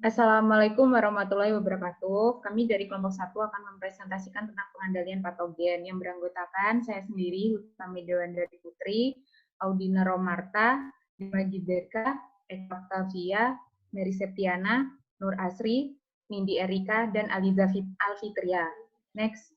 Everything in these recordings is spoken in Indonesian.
Assalamualaikum warahmatullahi wabarakatuh. Kami dari kelompok 1 akan mempresentasikan tentang pengendalian patogen yang beranggotakan saya sendiri, Hutami Dewandari Putri, Audina Romarta, Dima Giberka, Eka Octavia, Mary Septiana, Nur Asri, Nindi Erika, dan Aliza Alfitria. Next.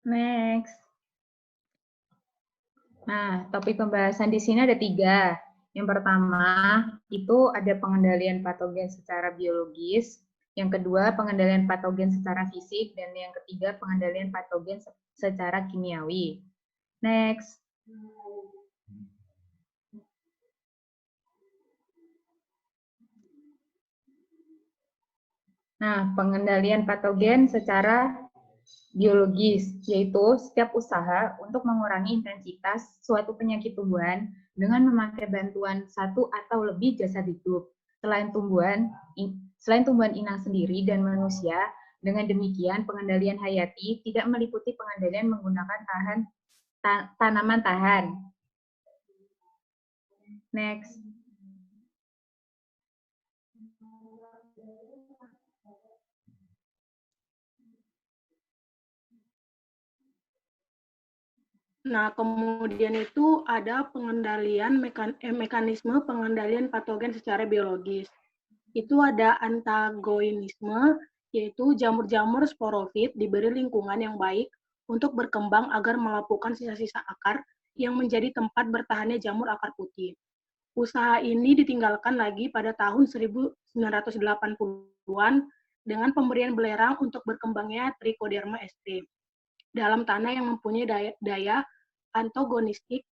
Next. Nah, topik pembahasan di sini ada 3. Yang pertama, itu ada pengendalian patogen secara biologis. Yang kedua, pengendalian patogen secara fisik. Dan yang ketiga, pengendalian patogen secara kimiawi. Next. Nah, pengendalian patogen secara biologis, yaitu setiap usaha untuk mengurangi intensitas suatu penyakit tumbuhan dengan memakai bantuan satu atau lebih jasad hidup, selain tumbuhan inang sendiri dan manusia. Dengan demikian, pengendalian hayati tidak meliputi pengendalian menggunakan tanaman tahan. Next. Nah, kemudian itu ada pengendalian mekanisme pengendalian patogen secara biologis. Itu ada antagonisme, yaitu jamur-jamur sporofit diberi lingkungan yang baik untuk berkembang agar melapukan sisa-sisa akar yang menjadi tempat bertahannya jamur akar putih. Usaha ini ditinggalkan lagi pada tahun 1980-an dengan pemberian belerang untuk berkembangnya Trichoderma st. dalam tanah yang mempunyai daya antagonistik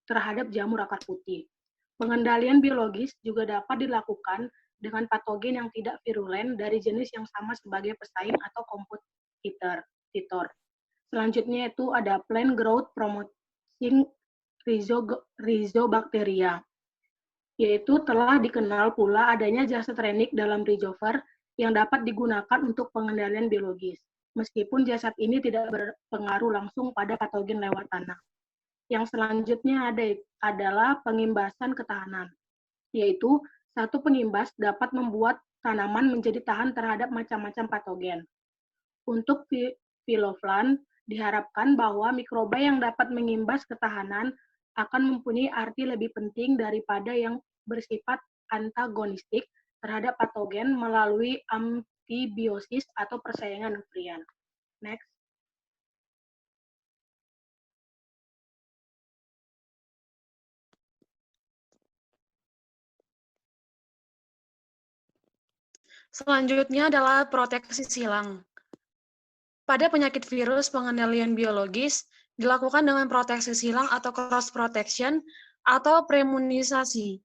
terhadap jamur akar putih. Pengendalian biologis juga dapat dilakukan dengan patogen yang tidak virulen dari jenis yang sama sebagai pesaing atau kompetitor. Selanjutnya itu ada plant growth promoting rhizobacteria, yaitu telah dikenal pula adanya jasad renik dalam rhizosphere yang dapat digunakan untuk pengendalian biologis, meskipun jasad ini tidak berpengaruh langsung pada patogen lewat tanah. Yang selanjutnya adalah pengimbasan ketahanan, yaitu satu pengimbas dapat membuat tanaman menjadi tahan terhadap macam-macam patogen. Untuk Phyloplan, diharapkan bahwa mikroba yang dapat mengimbas ketahanan akan mempunyai arti lebih penting daripada yang bersifat antagonistik terhadap patogen melalui antibiosis atau persaingan nutrien. Next. Selanjutnya adalah proteksi silang. Pada penyakit virus, pengendalian biologis dilakukan dengan proteksi silang atau cross protection atau preimunisasi.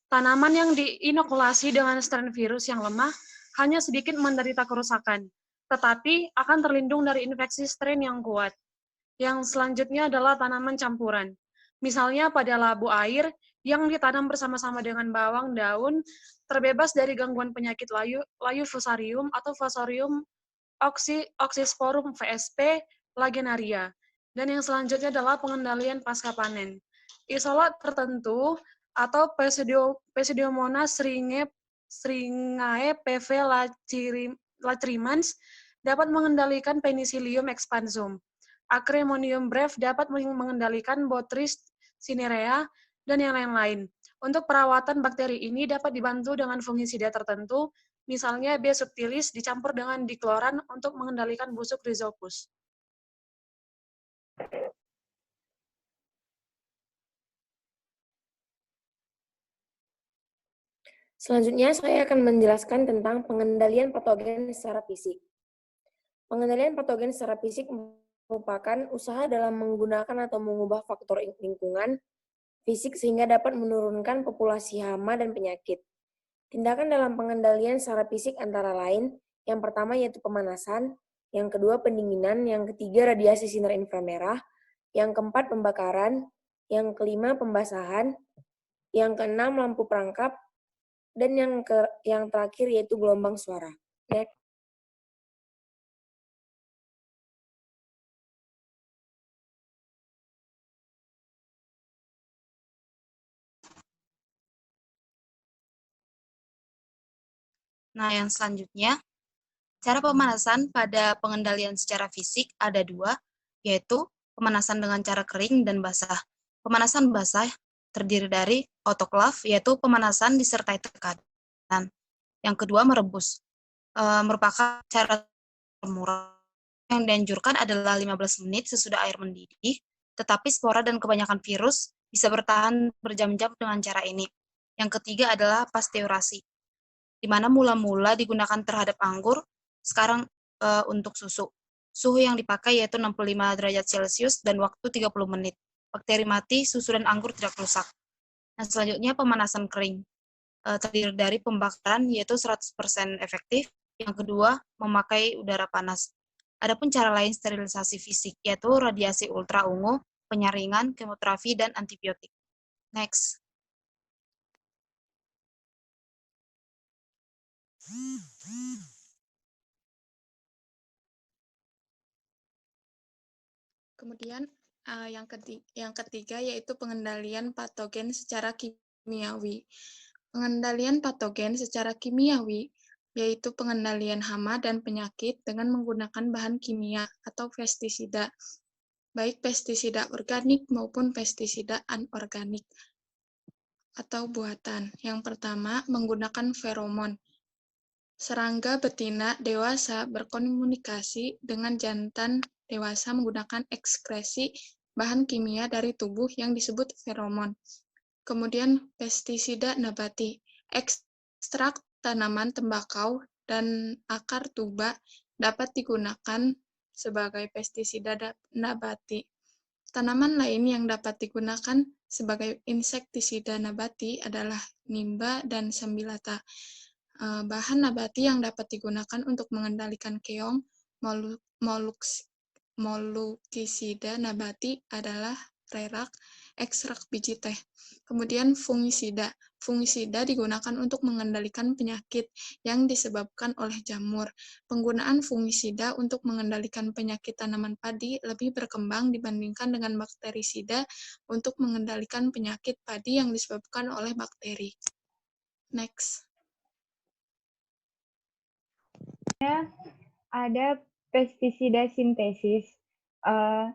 Tanaman yang diinokulasi dengan strain virus yang lemah hanya sedikit menderita kerusakan, tetapi akan terlindung dari infeksi strain yang kuat. Yang selanjutnya adalah tanaman campuran. Misalnya pada labu air yang ditanam bersama-sama dengan bawang daun terbebas dari gangguan penyakit layu fusarium atau Fusarium oxysporum VSP lagenaria. Dan yang selanjutnya adalah pengendalian pasca panen. Isolat tertentu atau Pseudomonas syringae PV lacrimans dapat mengendalikan Penicillium expansum. Acremonium breve dapat mengendalikan Botrytis cinerea dan yang lain-lain. Untuk perawatan bakteri ini dapat dibantu dengan fungisida tertentu, misalnya B. subtilis dicampur dengan dikloran untuk mengendalikan busuk Rhizopus. Selanjutnya, saya akan menjelaskan tentang pengendalian patogen secara fisik. Pengendalian patogen secara fisik merupakan usaha dalam menggunakan atau mengubah faktor lingkungan fisik sehingga dapat menurunkan populasi hama dan penyakit. Tindakan dalam pengendalian secara fisik antara lain, yang pertama yaitu pemanasan, yang kedua pendinginan, yang ketiga radiasi sinar inframerah, yang keempat pembakaran, yang kelima pembasahan, yang keenam lampu perangkap, dan yang terakhir yaitu gelombang suara. Next. Nah, yang selanjutnya, cara pemanasan pada pengendalian secara fisik ada dua, yaitu pemanasan dengan cara kering dan basah. Pemanasan basah terdiri dari autoklav, yaitu pemanasan disertai tekanan. Yang kedua, merebus. Merupakan cara murah. Yang dianjurkan adalah 15 menit sesudah air mendidih, tetapi spora dan kebanyakan virus bisa bertahan berjam-jam dengan cara ini. Yang ketiga adalah pasteurasi, di mana mula-mula digunakan terhadap anggur, sekarang untuk susu. Suhu yang dipakai yaitu 65 derajat Celcius dan waktu 30 menit. Bakteri mati, susu dan anggur tidak rusak. Nah, selanjutnya pemanasan kering. Terdiri dari pembakaran yaitu 100% efektif. Yang kedua, memakai udara panas. Adapun cara lain sterilisasi fisik yaitu radiasi ultra ungu, penyaringan, kemoterapi, dan antibiotik. Next. Kemudian yang ketiga yaitu pengendalian patogen secara kimiawi. Pengendalian patogen secara kimiawi yaitu pengendalian hama dan penyakit dengan menggunakan bahan kimia atau pestisida, baik pestisida organik maupun pestisida anorganik atau buatan. Yang pertama, menggunakan feromon. Serangga betina dewasa berkomunikasi dengan jantan dewasa menggunakan ekskresi bahan kimia dari tubuh yang disebut feromon. Kemudian pestisida nabati. Ekstrak tanaman tembakau dan akar tuba dapat digunakan sebagai pestisida nabati. Tanaman lain yang dapat digunakan sebagai insektisida nabati adalah nimba dan sambilata. Bahan nabati yang dapat digunakan untuk mengendalikan keong, molukisida nabati adalah rerak, ekstrak biji teh. Kemudian fungisida. Fungisida digunakan untuk mengendalikan penyakit yang disebabkan oleh jamur. Penggunaan fungisida untuk mengendalikan penyakit tanaman padi lebih berkembang dibandingkan dengan bakterisida untuk mengendalikan penyakit padi yang disebabkan oleh bakteri. Next. Ada pestisida sintesis.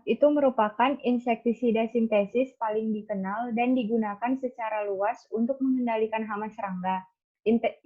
Itu merupakan insektisida sintesis paling dikenal dan digunakan secara luas untuk mengendalikan hama serangga.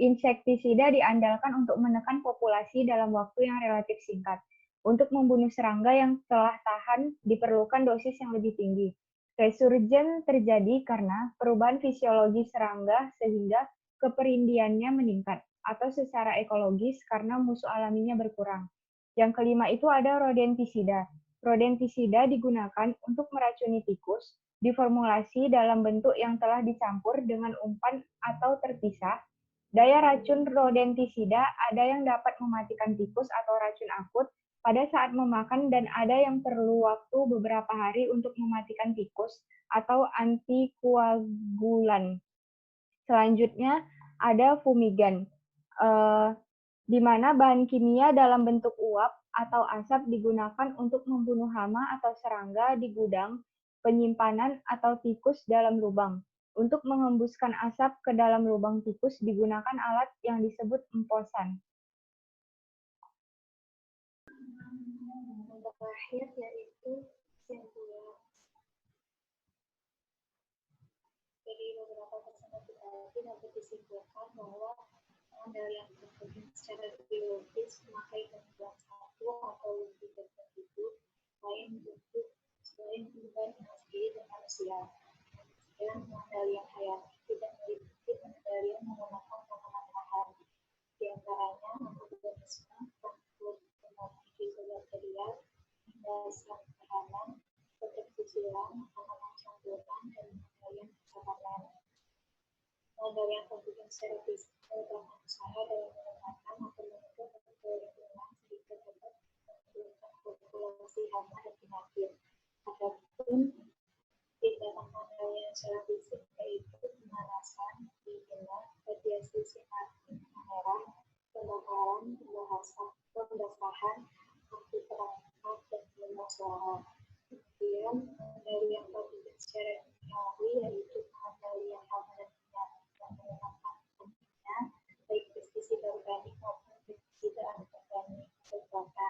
Insektisida diandalkan untuk menekan populasi dalam waktu yang relatif singkat. Untuk membunuh serangga yang telah tahan, diperlukan dosis yang lebih tinggi. Resurgen terjadi karena perubahan fisiologi serangga sehingga keperindiannya meningkat, atau secara ekologis karena musuh alaminya berkurang. Yang kelima itu ada rodentisida. Rodentisida digunakan untuk meracuni tikus, diformulasi dalam bentuk yang telah dicampur dengan umpan atau terpisah. Daya racun rodentisida ada yang dapat mematikan tikus atau racun akut pada saat memakan dan ada yang perlu waktu beberapa hari untuk mematikan tikus atau antikoagulan. Selanjutnya ada fumigan, di mana bahan kimia dalam bentuk uap atau asap digunakan untuk membunuh hama atau serangga di gudang, penyimpanan, atau tikus dalam lubang. Untuk mengembuskan asap ke dalam lubang tikus digunakan alat yang disebut emposan. Yang terakhir yaitu simpulan. Jadi beberapa persen tadi dapat disimpulkan bahwa pengendalian patogen secara biologis memakai bantuan satu atau lebih individu lain untuk selain perubahan asli dan manusia. Dan pengendalian hayati tidak meliputi pengendalian menggunakan tanaman bahan. Di antaranya metabolisme, fitobakterial, hingga sel tahanan, proteksi silang, tanaman campuran, dan pengendalian keamanan. Pengendalian patogen secara fisik merupakan usaha dalam menetapkan atau membentuk lingkungan sehingga dapat menurunkan populasi hama dan penyakit. Adapun tindakan pengendalian secara fisik yaitu pemanasan, dibina, radiasi sinar merah, pembakaran, pembasahan, api perangkat, dan gelombang suara. Kemudian pengendalian patogen secara kimiawi yaitu pengendalian hama dan penyakit yang menyebabkan penyakitnya, baik pestisida organik maupun pestisida anorganik berbeda.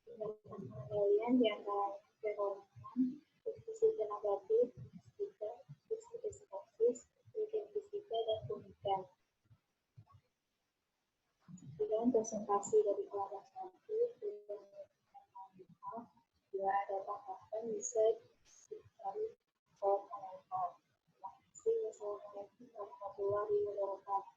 Tindakan pengendalian diantaranya feromonan, pestisida nabati, pestisida sintaksis, pestisida dan pemikir. Kemudian presentasi dari kelompok 1 dua ada tahapan bisa dicari form analisa. Terima kasih. Wassalamualaikum warahmatullahi wabarakatuh.